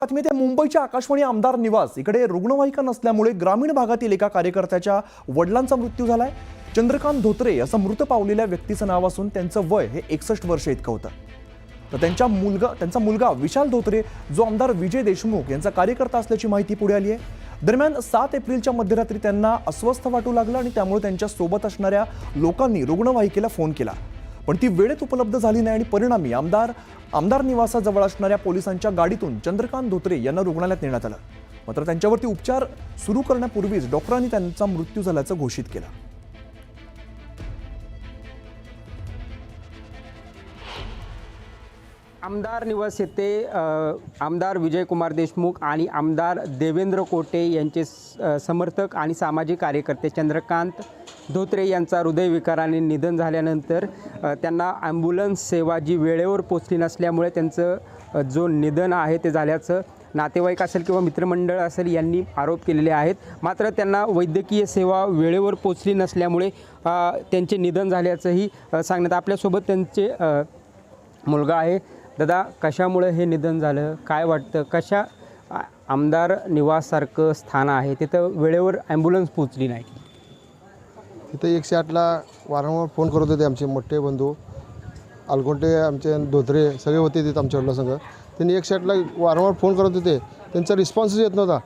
बातमी ते मुंबईच्या आकाशवाणी आमदार निवास इकडे रुग्णवाहिका नसल्यामुळे ग्रामीण भागातील एका कार्यकर्त्याच्या वडिलांचा मृत्यू झालाय। चंद्रकांत धोत्रे असं मृत पावलेल्या व्यक्तीचं नाव असून त्यांचं वय हे 61 वर्ष इतकं होतं। तर त्यांचा मुलगा विशाल धोत्रे जो आमदार विजय देशमुख यांचा कार्यकर्ता असल्याची माहिती पुढे आली आहे। दरम्यान 7 एप्रिलच्या मध्यरात्री त्यांना अस्वस्थ वाटू लागलं आणि त्यामुळे त्यांच्या सोबत असणाऱ्या लोकांनी रुग्णवाहिकेला फोन केला, पण ती वेळेत उपलब्ध झाली नाही आणि परिणामी आमदार निवासाजवळ असणाऱ्या पोलिसांच्या गाडीतून चंद्रकांत धोत्रे यांना रुग्णालयात नेण्यात आलं। मात्र त्यांच्यावरती उपचार सुरू करण्यापूर्वीच डॉक्टरांनी त्यांचा मृत्यू झाल्याचं घोषित केलं। आमदार निवास येथे आमदार विजयकुमार देशमुख आणि आमदार देवेंद्र कोटे यांचे समर्थक आणि सामाजिक कार्यकर्ते चंद्रकांत धोत्रे यांचा हृदयविकाराने निधन झाल्यानंतर त्यांना ॲम्ब्युलन्स सेवा जी वेळेवर पोचली नसल्यामुळे त्यांचं जो निधन आहे ते झाल्याचं नातेवाईक असेल किंवा मित्रमंडळ असेल यांनी आरोप केलेले आहेत। मात्र त्यांना वैद्यकीय सेवा वेळेवर पोचली नसल्यामुळे त्यांचे निधन झाल्याचंही सांगण्यात। आपल्यासोबत त्यांचे मुलगा आहे। दादा, कशामुळे हे निधन झालं, काय वाटतं? कशा आमदार निवाससारखं स्थान आहे तिथं वेळेवर ॲम्ब्युलन्स पोचली नाही? तिथं 108ला वारंवार फोन करत होते आमचे मोठे बंधू अलगोटे, आमचे धोत्रे सगळे होते तिथं आमच्या वडिलांसंग। त्यांनी 108ला वारंवार फोन करत होते, त्यांचा रिस्पॉन्सच येत नव्हता।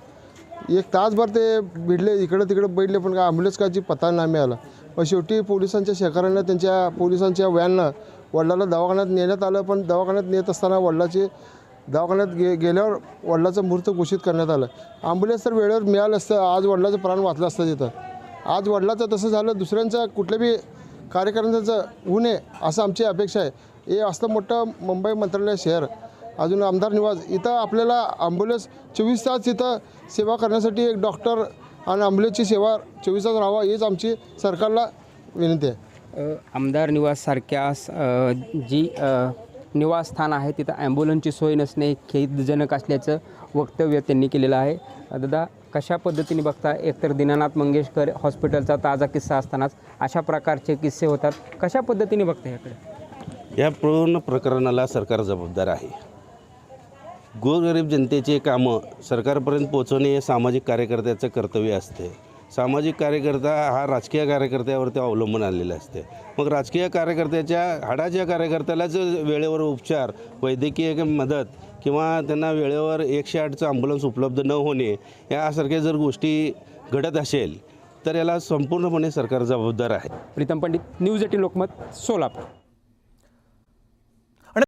1 तासभर ते भिडले, इकडं तिकडं बैठले, पण काय ॲम्ब्युलन्स काची पत्ता नाही मिळाला। मग शेवटी पोलिसांच्या सहकार्यानं त्यांच्या पोलिसांच्या व्हॅननं वडिलाला दवाखान्यात नेण्यात आलं, पण दवाखान्यात नेत असताना वडिलाचे दवाखान्यात गेल्यावर वडिलाचं मृत घोषित करण्यात आलं। ॲम्ब्युलन्स तर वेळेवर मिळालं असतं, आज वडिलाचं प्राण वाचलं असतं तिथं। आज वडिलाचं तसं झालं, दुसऱ्यांचं कुठल्या बी कार्यकर्त्यांचं होऊ नये असं आमची अपेक्षा आहे। हे असलं मोठं मुंबई मंत्रालय शहर, अजून आमदार निवास, इथं आपल्याला ॲम्ब्युलन्स 24 तास इथं सेवा करण्यासाठी एक डॉक्टर आणि ॲम्ब्युलन्सची सेवा 24 तास राहावा हीच आमची सरकारला विनंती आहे। आमदार निवाससारख्या जी निवासस्थान आहे तिथं ॲम्ब्युलन्सची सोय नसणे खेदजनक असल्याचं वक्तव्य त्यांनी केलेलं आहे। दादा, कशा पद्धतीने बघता? एकतर दीनानाथ मंगेशकर हॉस्पिटलचा ताजा किस्सा असतानाच अशा प्रकारचे किस्से होतात, कशा पद्धतीने बघता याकडे? या पूर्ण प्रकरणाला सरकार जबाबदार आहे। गोरगरीब जनतेचे कामं सरकारपर्यंत पोहोचवणे हे सामाजिक कार्यकर्त्याचं कर्तव्य असते। सामाजिक कार्यकर्ता हा राजकीय कार्यकर्त्यावरती अवलंबून आलेला असते। मग राजकीय कार्यकर्त्याच्या हाडाच्या कार्यकर्त्यालाच वेळेवर उपचार, वैद्यकीय मदत किंवा त्यांना वेळेवर 108चं ॲम्ब्युलन्स उपलब्ध न होणे यासारख्या जर गोष्टी घडत असेल तर याला संपूर्णपणे सरकार जबाबदार आहे। प्रीतम पंडित, न्यूज 18 लोकमत, सोलापूर।